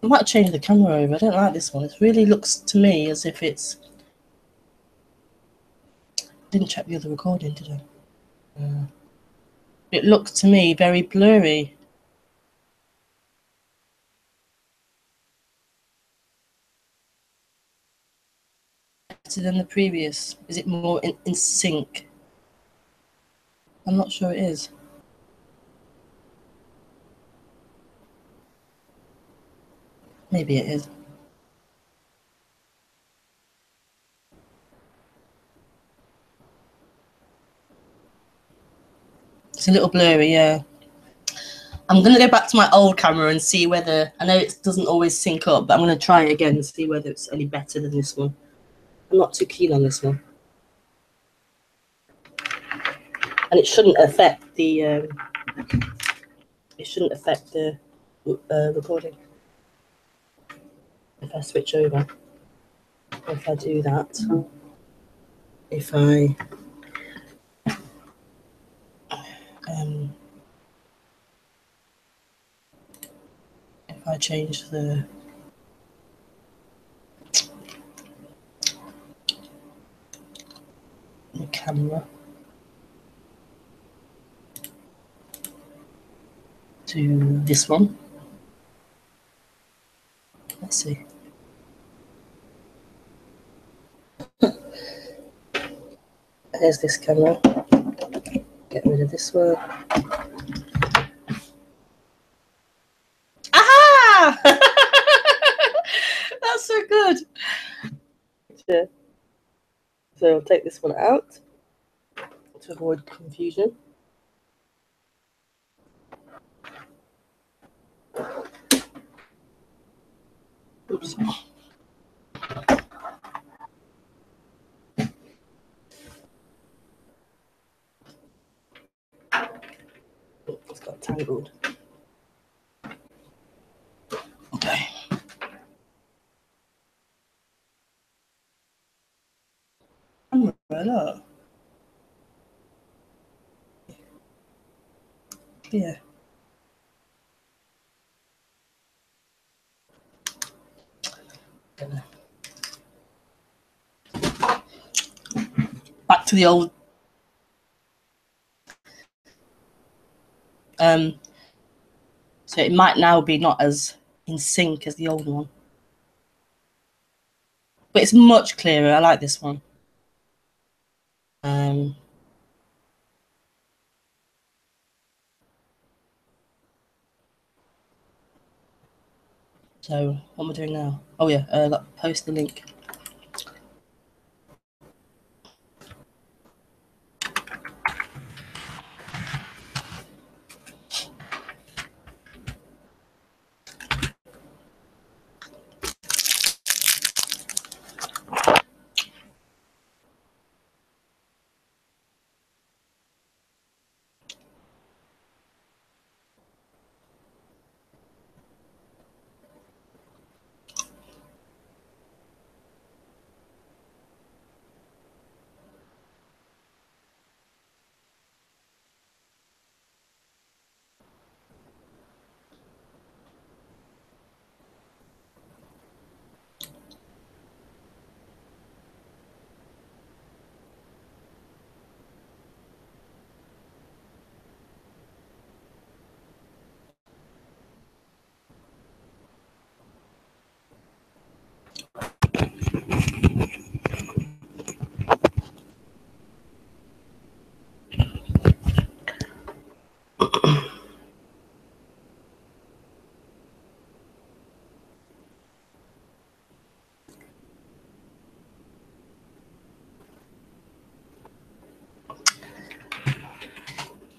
I might change the camera over. I don't like this one. It really looks to me as if it's... Didn't check the other recording, did I? It looks to me very blurry. Better than the previous. Is it more in sync? I'm not sure it is. Maybe it is. It's a little blurry, yeah. I'm going to go back to my old camera and see whether... I know it doesn't always sync up, but I'm going to try it again and see whether it's any better than this one. I'm not too keen on this one. And it shouldn't affect the... recording. If I switch over. If I do that. If I... if I change the camera to this one, let's see. There's this camera. Get rid of this one. Aha! That's so good. Yeah. So I'll take this one out to avoid confusion. Oops. Oh, it's got tangled. Okay. Umbrella. Yeah. Back to the old. So it might now be not as in sync as the old one, but it's much clearer. I like this one. So what am I doing now? Oh yeah, post the link.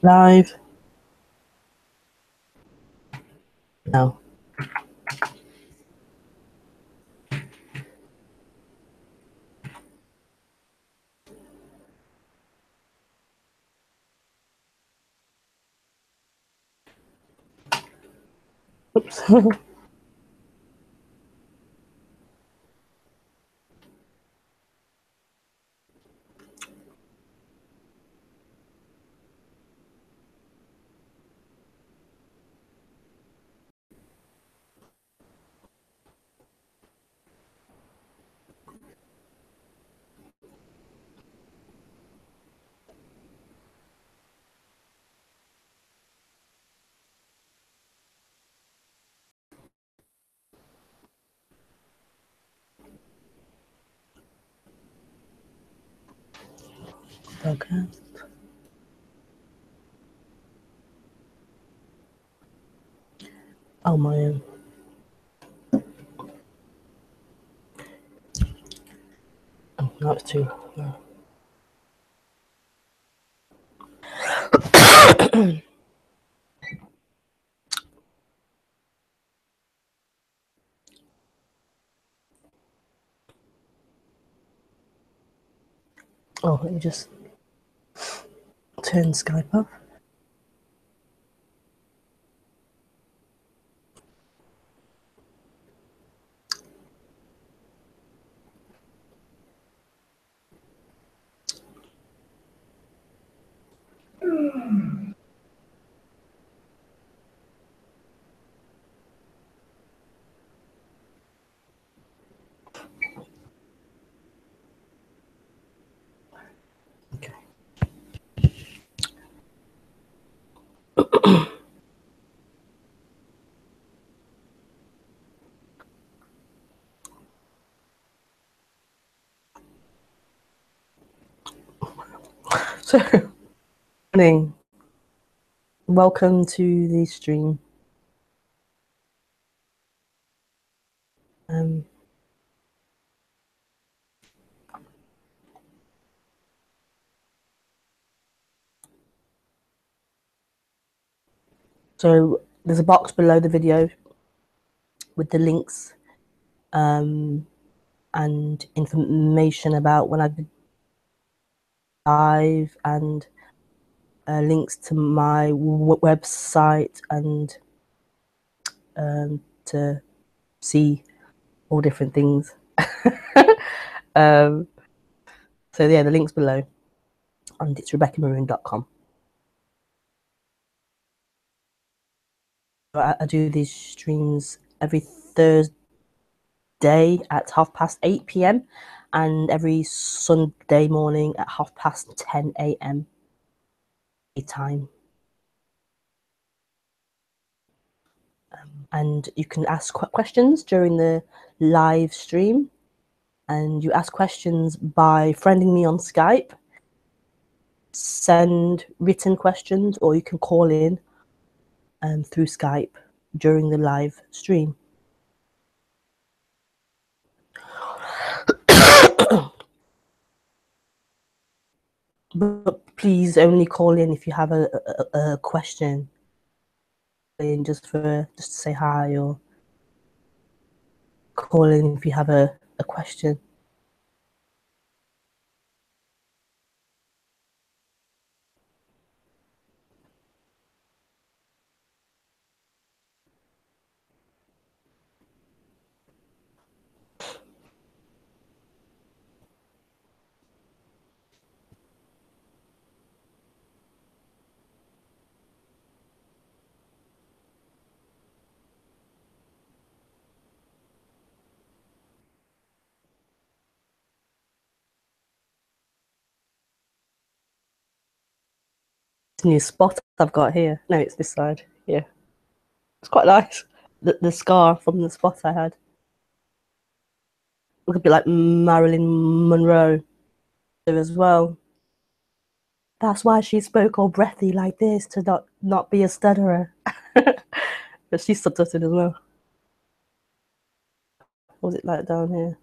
Live. No. Oops. Okay. Oh my. Oh, no, it's too. No. Oh, let me just turn Skype off. Okay. So, morning. Welcome to the stream. So there's a box below the video with the links and information about when I've been live and links to my website and to see all different things. So yeah, the link's below, and it's rebekahmaroon.com. I do these streams every Thursday at 8:30 p.m. and every Sunday morning at 10:30 a.m. time. And you can ask questions during the live stream, and you ask questions by friending me on Skype, send written questions, or you can call in through Skype during the live stream. But please only call in if you have a question, just to say hi, or call in if you have a question. New spot I've got here. No, it's this side. Yeah, it's quite nice. The scar from the spot I had. Look a bit like Marilyn Monroe as well. That's why she spoke all breathy like this, to not be a stutterer. But she stuttered as well. What was it like down here?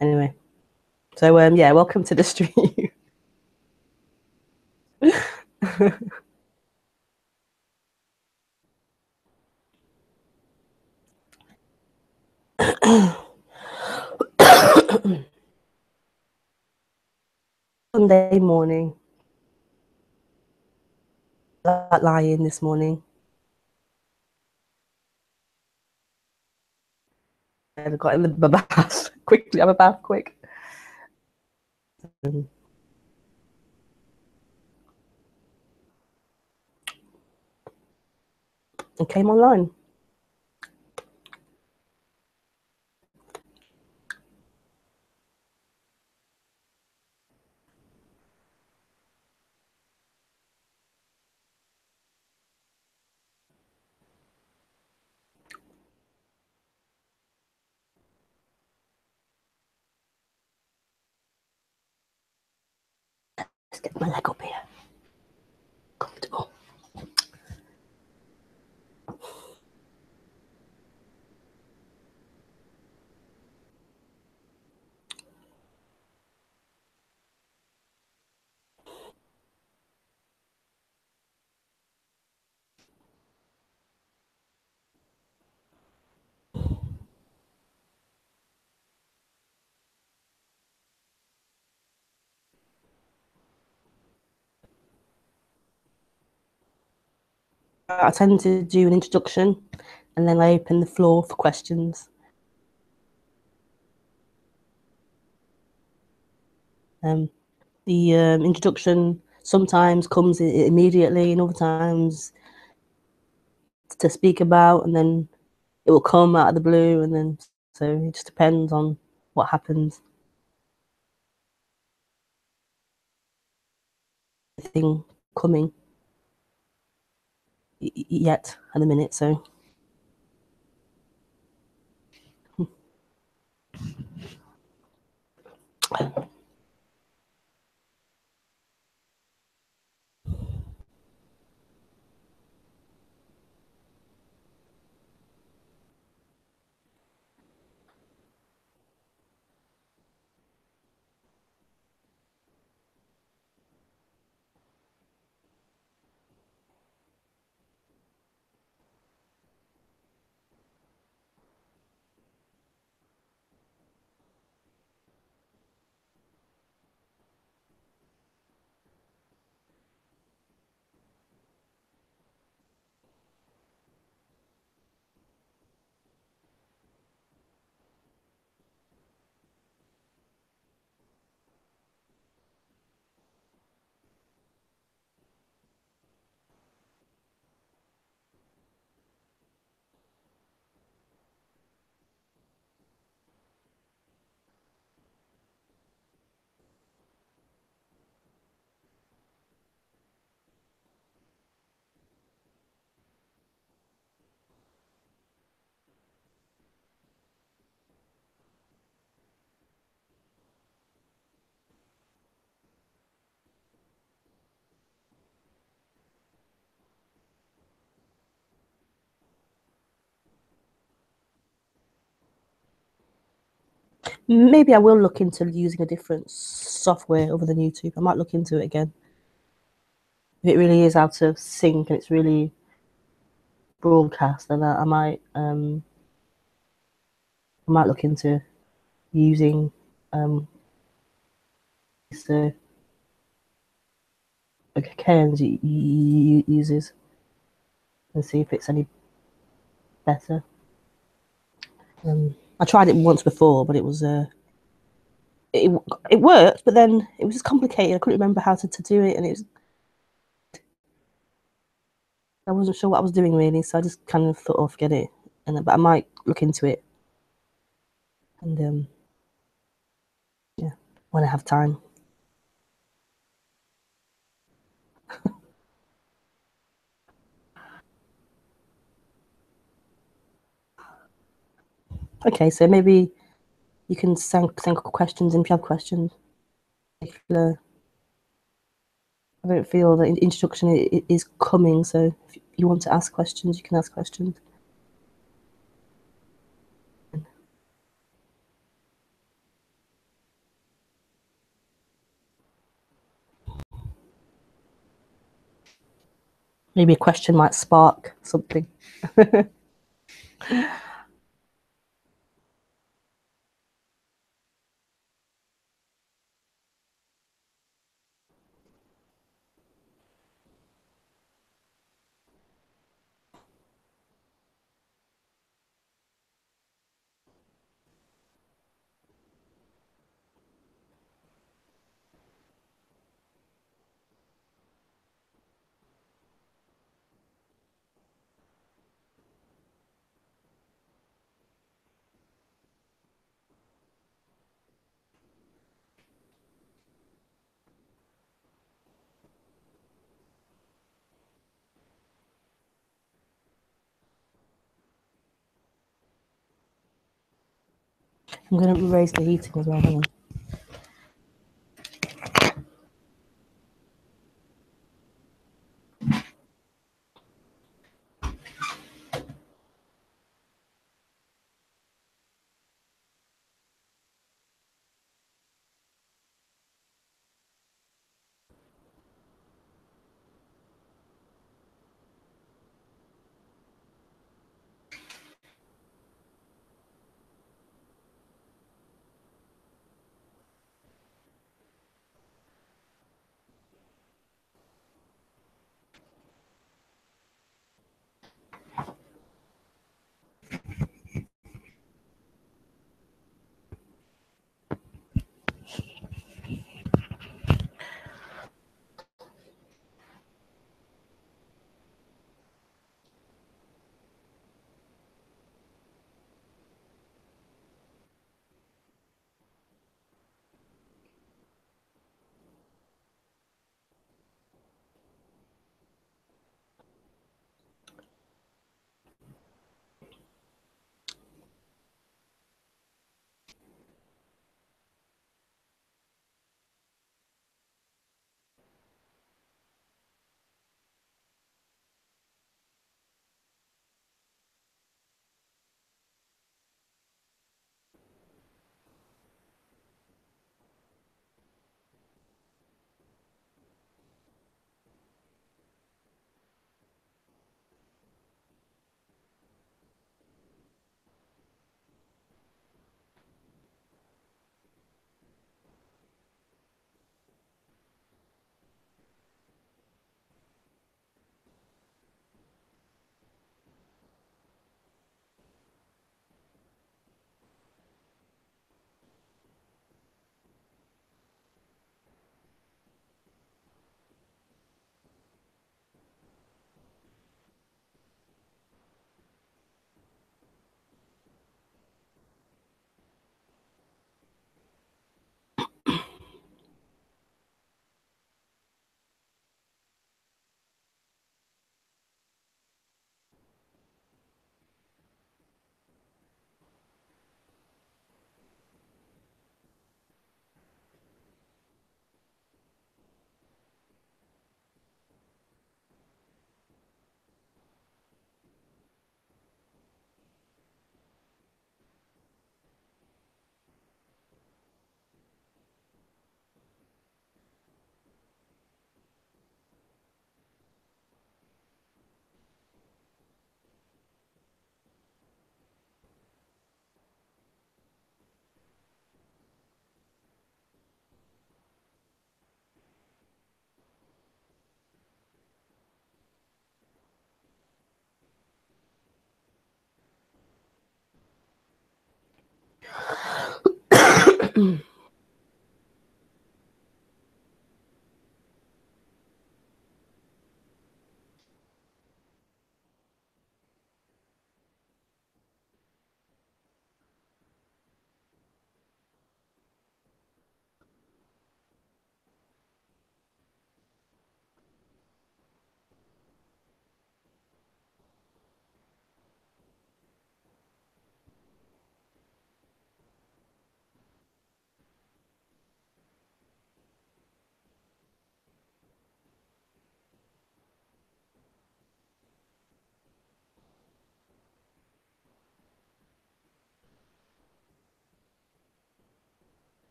Anyway, so yeah, welcome to the stream. Sunday morning. Lying this morning. I got in the bath quickly. Have a bath quick. And came online. Let's get my leg up here. Comfortable. I tend to do an introduction and then I open the floor for questions. The introduction sometimes comes immediately and other times to speak about, and then it will come out of the blue, and then so it just depends on what happens. Thing coming yet at the minute, so maybe I will look into using a different software other than YouTube. I might look into it again. If it really is out of sync and it's really broadcast, then I might look into using Cairns uses and see if it's any better. I tried it once before, but it was it worked, but then it was just complicated. I couldn't remember how to do it, and I wasn't sure what I was doing really, so I just kind of thought, oh, forget it. But I might look into it, and yeah, when I have time. Okay, so maybe you can send questions if you have questions. I don't feel that introduction is coming, so if you want to ask questions, you can ask questions. Maybe a question might spark something. I'm going to raise the heating as well. Hang on.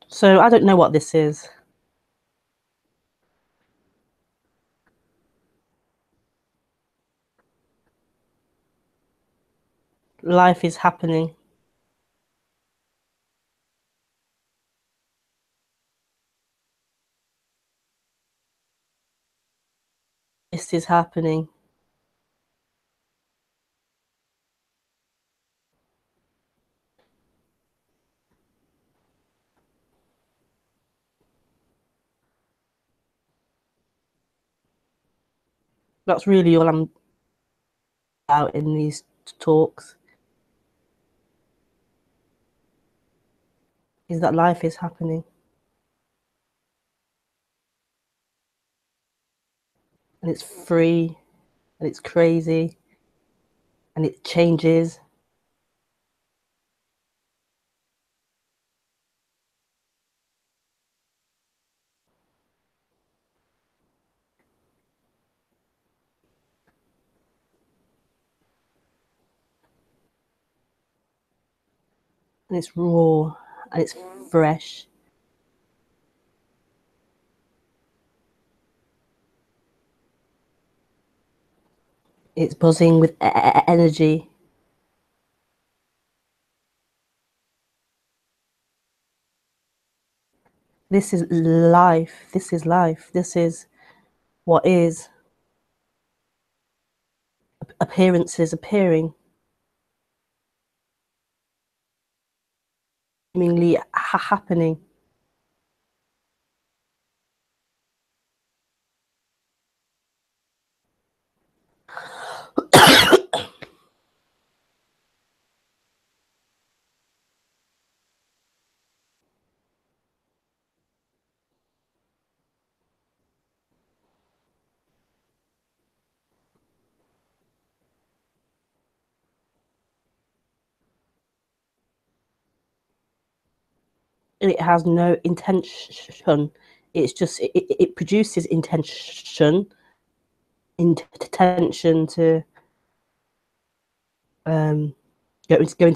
So I don't know what this is. Life is happening. This is happening. That's really all I'm about in these talks, is that life is happening. And it's free, and it's crazy, and it changes. and it's raw and it's fresh. It's buzzing with energy. This is life. This is life. This is what is. Appearances appearing, seemingly happening. It has no intention. It's just it produces intention to go into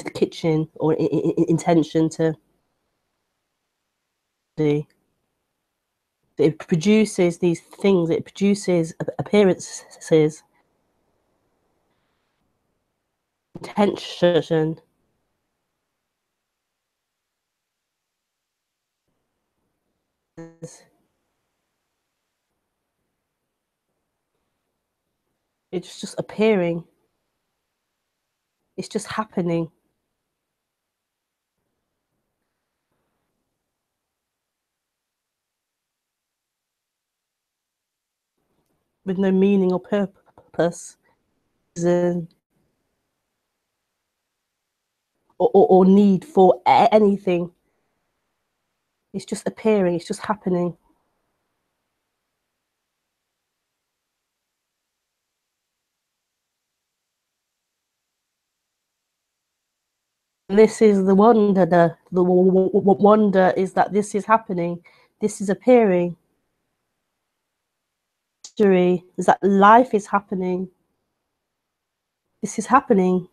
the kitchen, or intention to do. It produces these things. It produces appearances, intention. It's just appearing. It's just happening. With no meaning or purpose, or need for anything. It's just appearing. It's just happening. And this is the wonder. The wonder is that this is happening. This is appearing. Mystery is that life is happening. This is happening.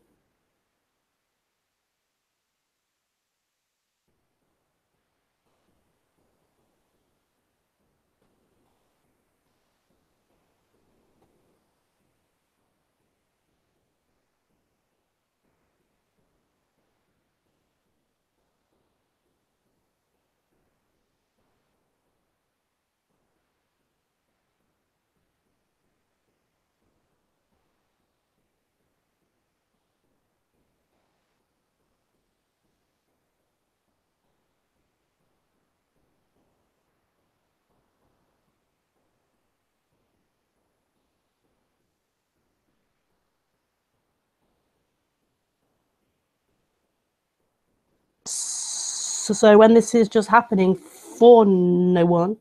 So when this is just happening for no one,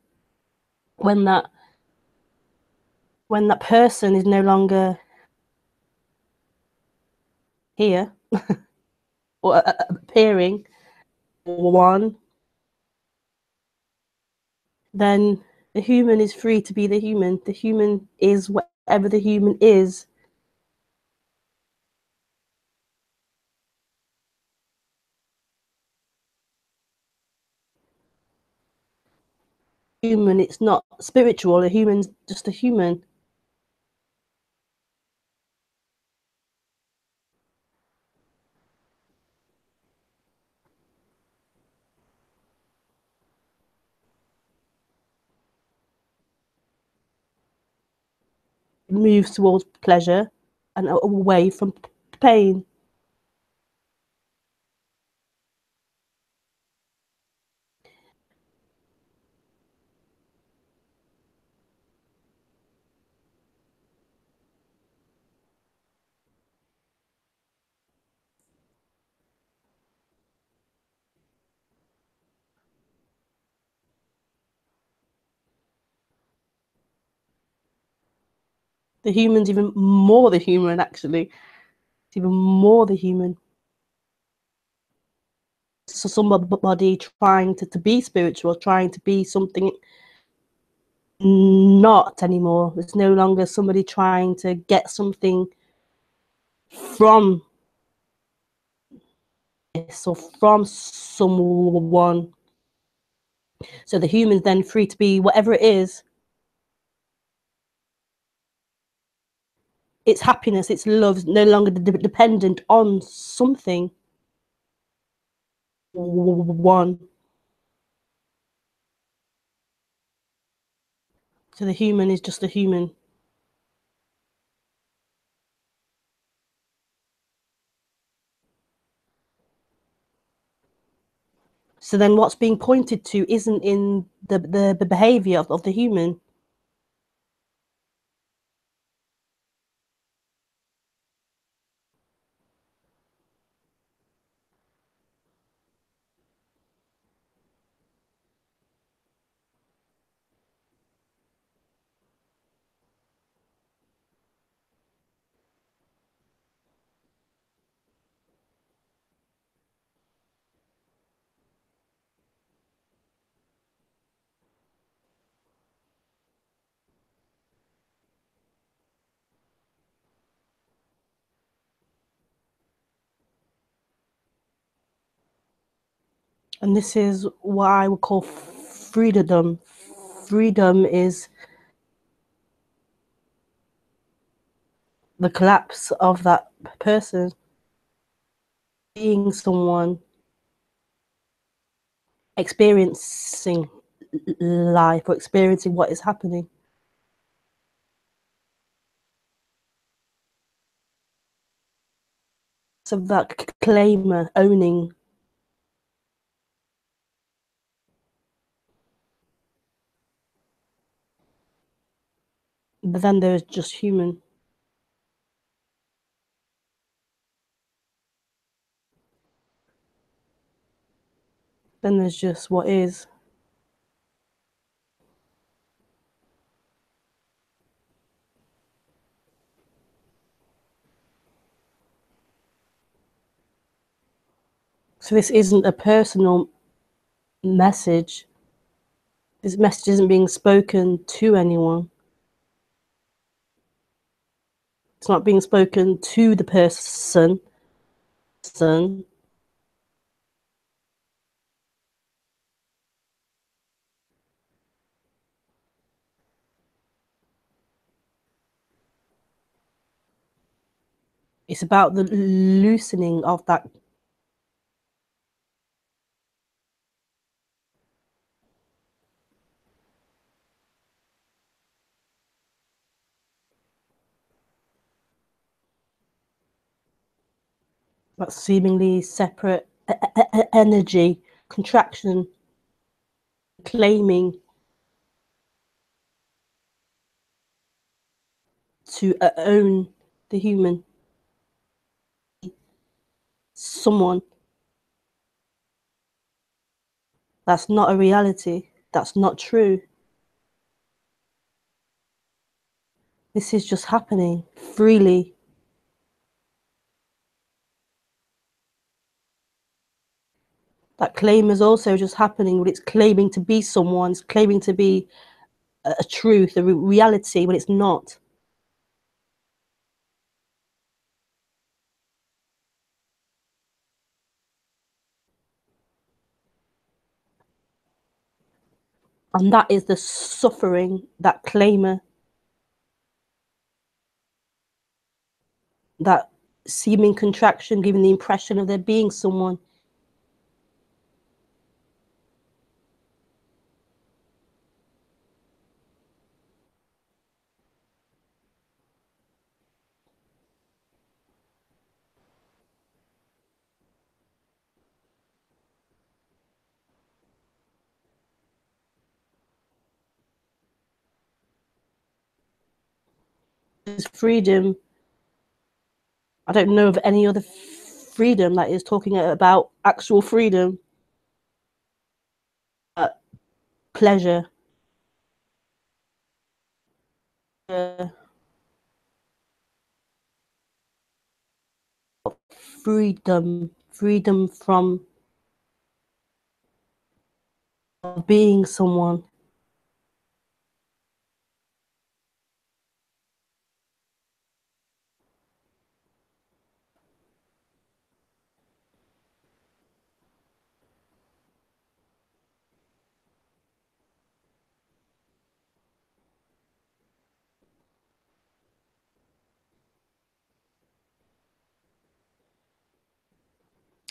when that person is no longer here or appearing, one, then the human is free to be the human. The human is whatever the human is. Human, it's not spiritual. A human's just a human. It moves towards pleasure and away from pain. The human's even more the human, actually. It's even more the human. So somebody trying to be spiritual, trying to be something not anymore. It's no longer somebody trying to get something from or from someone. So the human's then free to be whatever it is. Its happiness, its love is no longer dependent on something. One. So the human is just a human. So then what's being pointed to isn't in the behavior of the human. And this is what I would call freedom. Freedom is the collapse of that person being someone, experiencing life or experiencing what is happening. So that claimer owning. But then there's just human. Then there's just what is. So this isn't a personal message. This message isn't being spoken to anyone. It's not being spoken to the person. It's about the loosening of that. That seemingly separate energy, contraction, claiming to own the human, someone. That's not a reality. That's not true. This is just happening freely. That claim is also just happening when it's claiming to be someone, it's claiming to be a truth, a reality, when it's not. And that is the suffering, that claimer, that seeming contraction, giving the impression of there being someone. Freedom. I don't know of any other freedom that is talking about actual freedom, pleasure, freedom from being someone.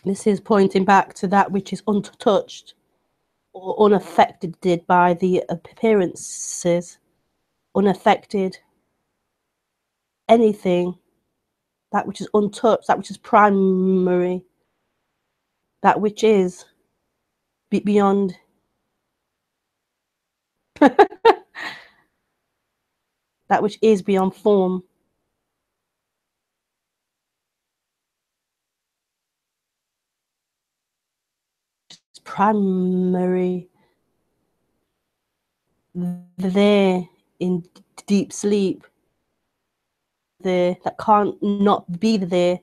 This is pointing back to that which is untouched or unaffected by the appearances, unaffected, anything, that which is untouched, that which is primary, that which is beyond. That which is beyond form. It's primary, there in deep sleep, there that can't not be there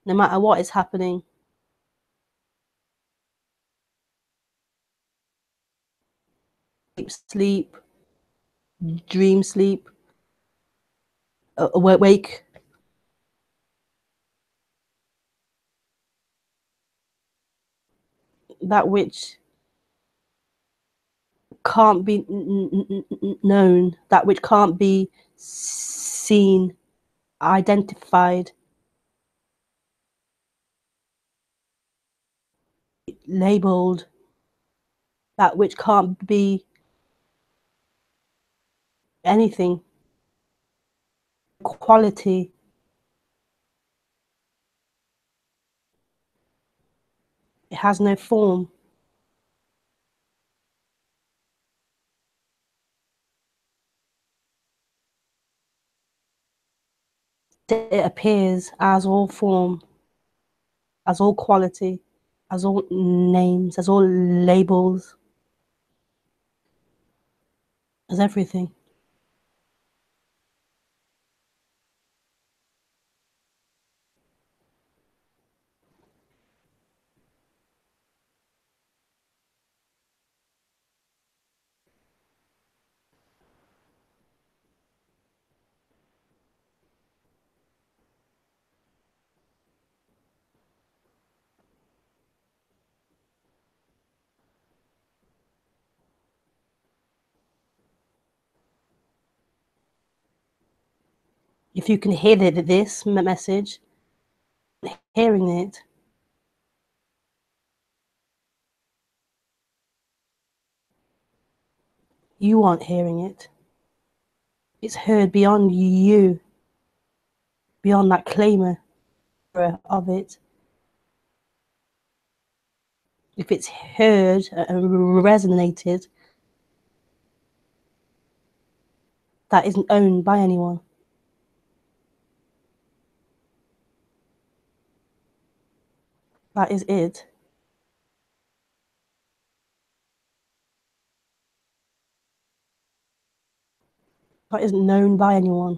no matter what is happening. Deep sleep, dream sleep, awake, that which can't be known, that which can't be seen, identified, labeled, that which can't be anything, quality. It has no form. It appears as all form, as all quality, as all names, as all labels, as everything. If you can hear this message, hearing it, you aren't hearing it. It's heard beyond you, beyond that claimer of it. If it's heard and resonated, that isn't owned by anyone. That is it. That isn't known by anyone.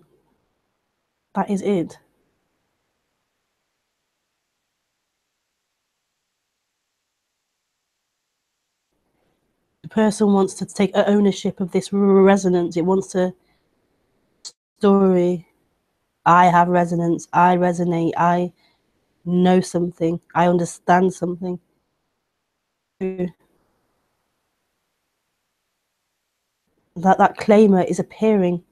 That is it. The person wants to take ownership of this resonance. It wants to story. I have resonance. I resonate. I know something. I understand something. That claimer is appearing.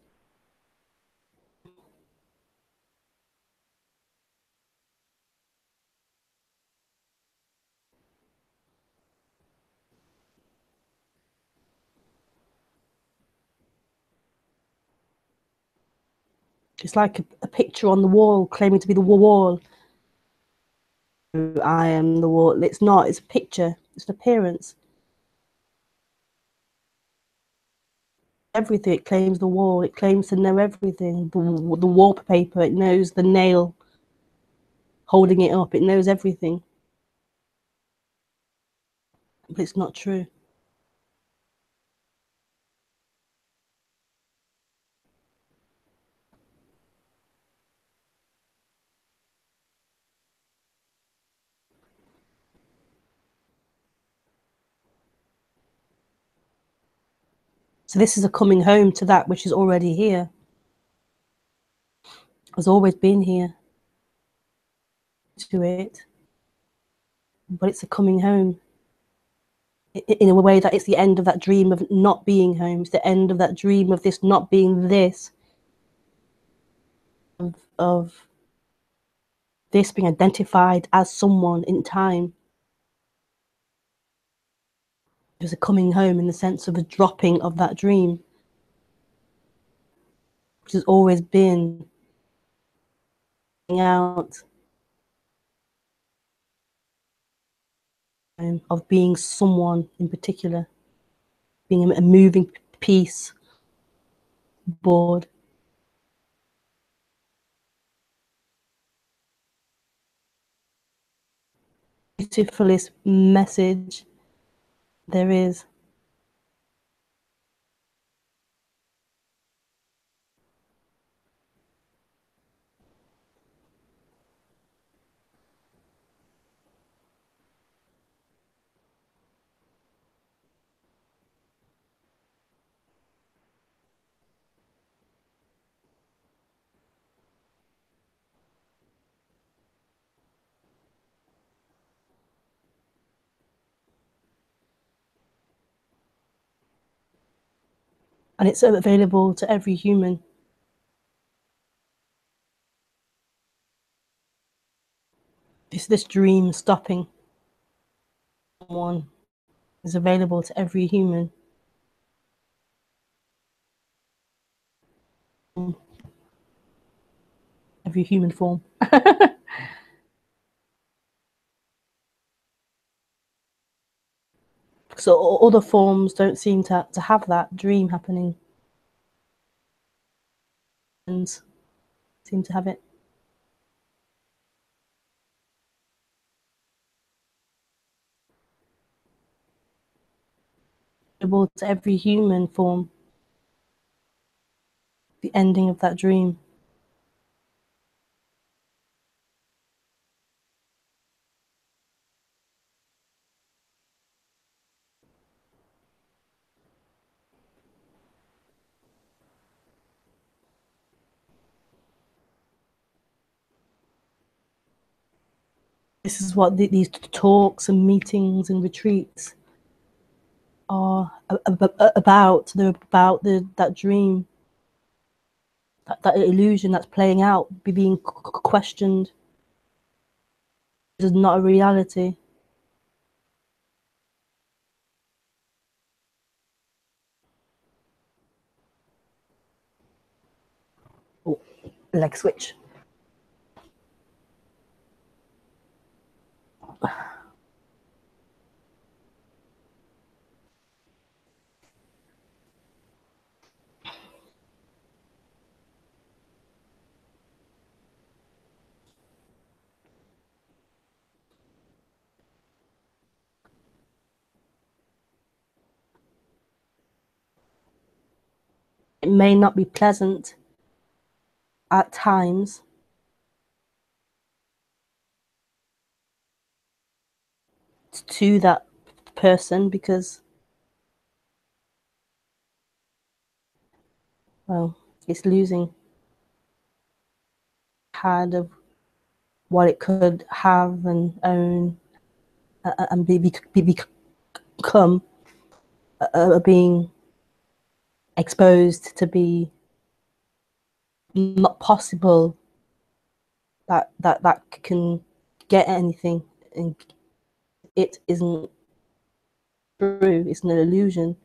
It's like a picture on the wall claiming to be the wall. I am the wall. It's not. It's a picture. It's an appearance. Everything. It claims the wall. It claims to know everything. The wallpaper. It knows the nail holding it up. It knows everything. But it's not true. So this is a coming home to that which is already here. Has always been here. To it. But it's a coming home. In a way that it's the end of that dream of not being home. It's the end of that dream of this not being this. Of this being identified as someone in time. It was a coming home in the sense of a dropping of that dream, which has always been out of being someone in particular, being a moving piece board. Beautifulest message there is. And it's available to every human. This dream stopping one is available to every human. Every human form. So other forms don't seem to have that dream happening. And seem to have it. Available to every human form. The ending of that dream. This is what these talks and meetings and retreats are about. They're about that dream, that illusion that's playing out, being questioned. It is not a reality. Oh, leg switch. It may not be pleasant at times, to that person because, well, it's losing had of what it could have and own and become being exposed to be not possible, that can get anything, and it isn't true, it's an illusion.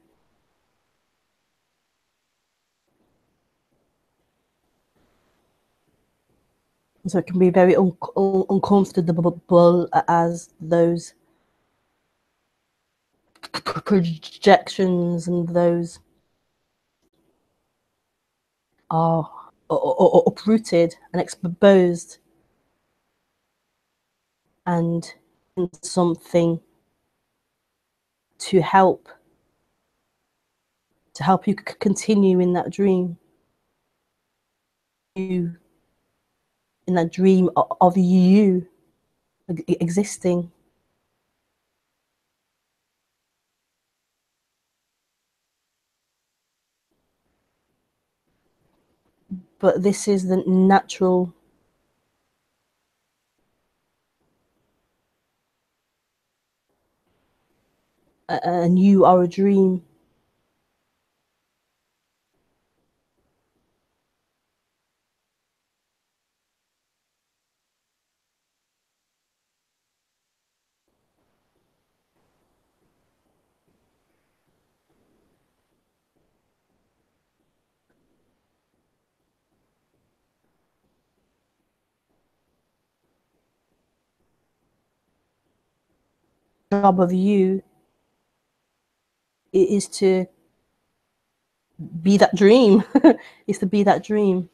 So it can be very uncomfortable as those projections and those are uprooted and exposed and something to help you continue in that dream, you in that dream of you existing. But this is the natural and you are a dream. job of you is to be that dream. Is to be that dream.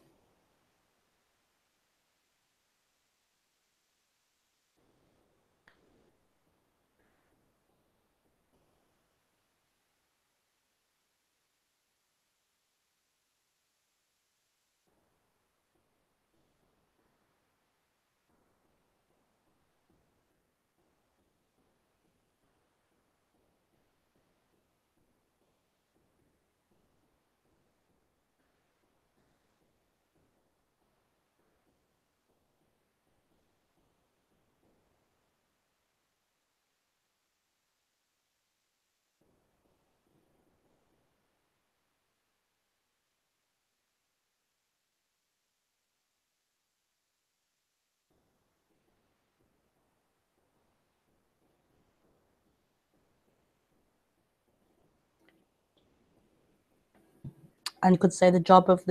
And you could say the job of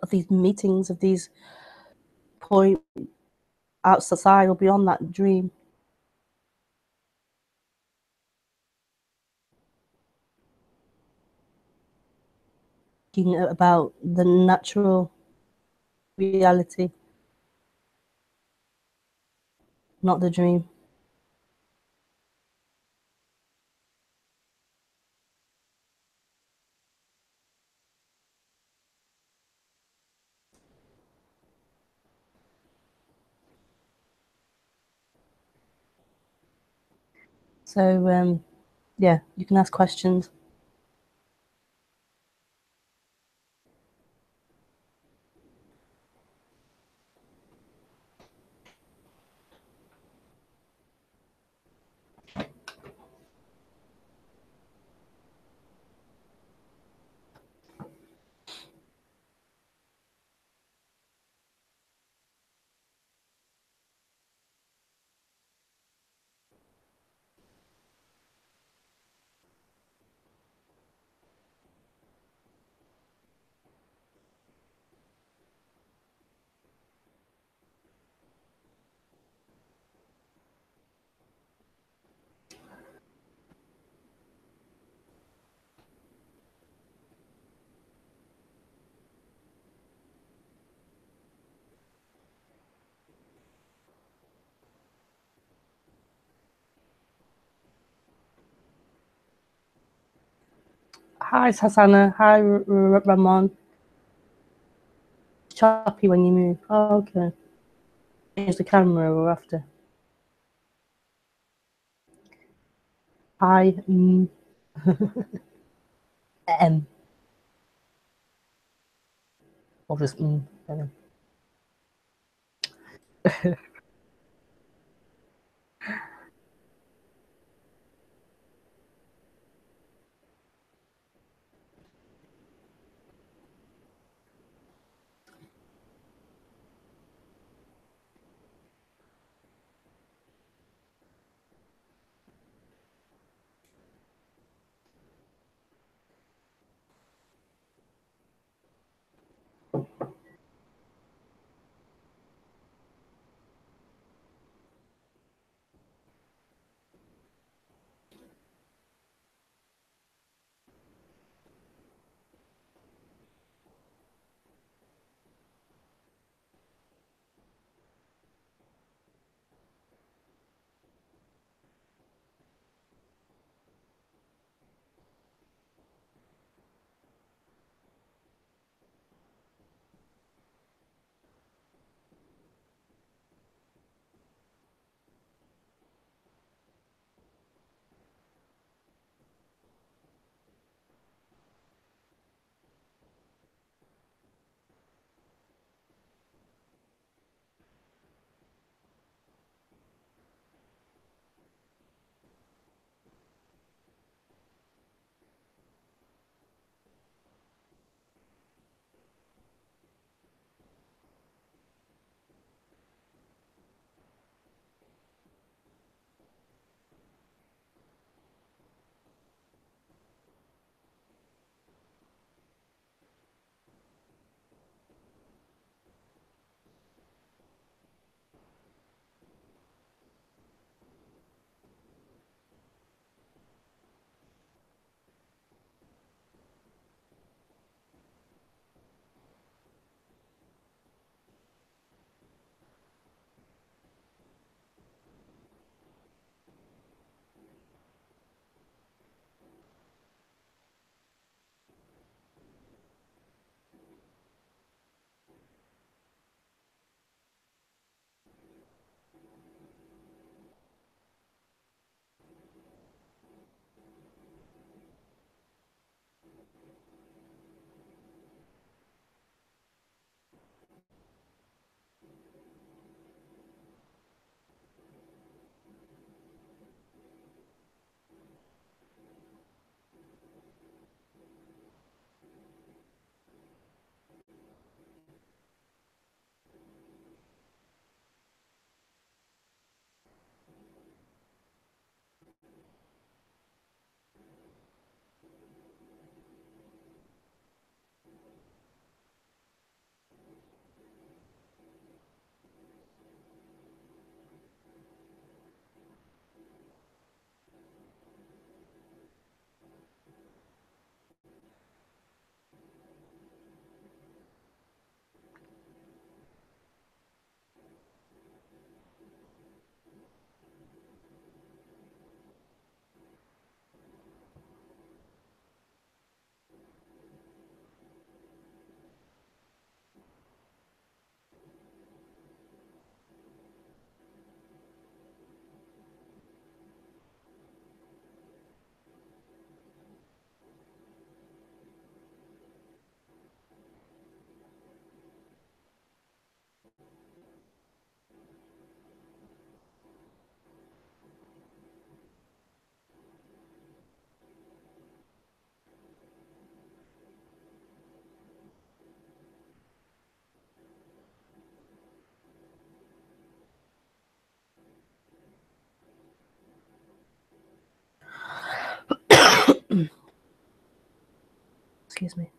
these meetings, of these point outside or beyond that dream. About the natural reality, not the dream. So yeah, you can ask questions. Hi, Hasana. Hi, Ramon. Choppy when you move. Oh, okay. Change the camera or after. I M. Or just Excuse me.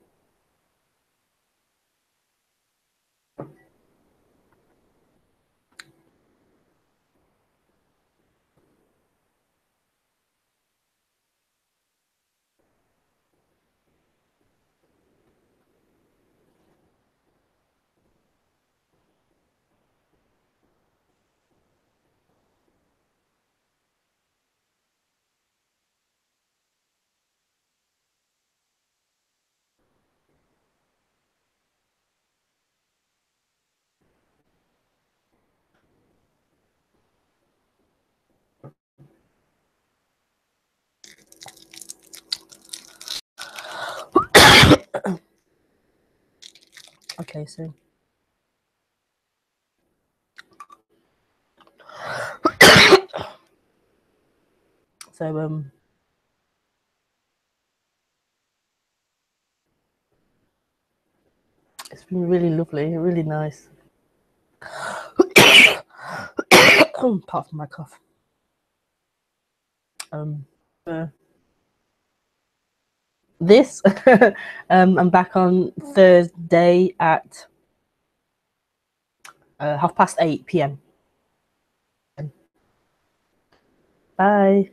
Okay, so it's been really lovely, really nice. Apart from my cough. This I'm back on Thursday at 8:30 p.m. Bye.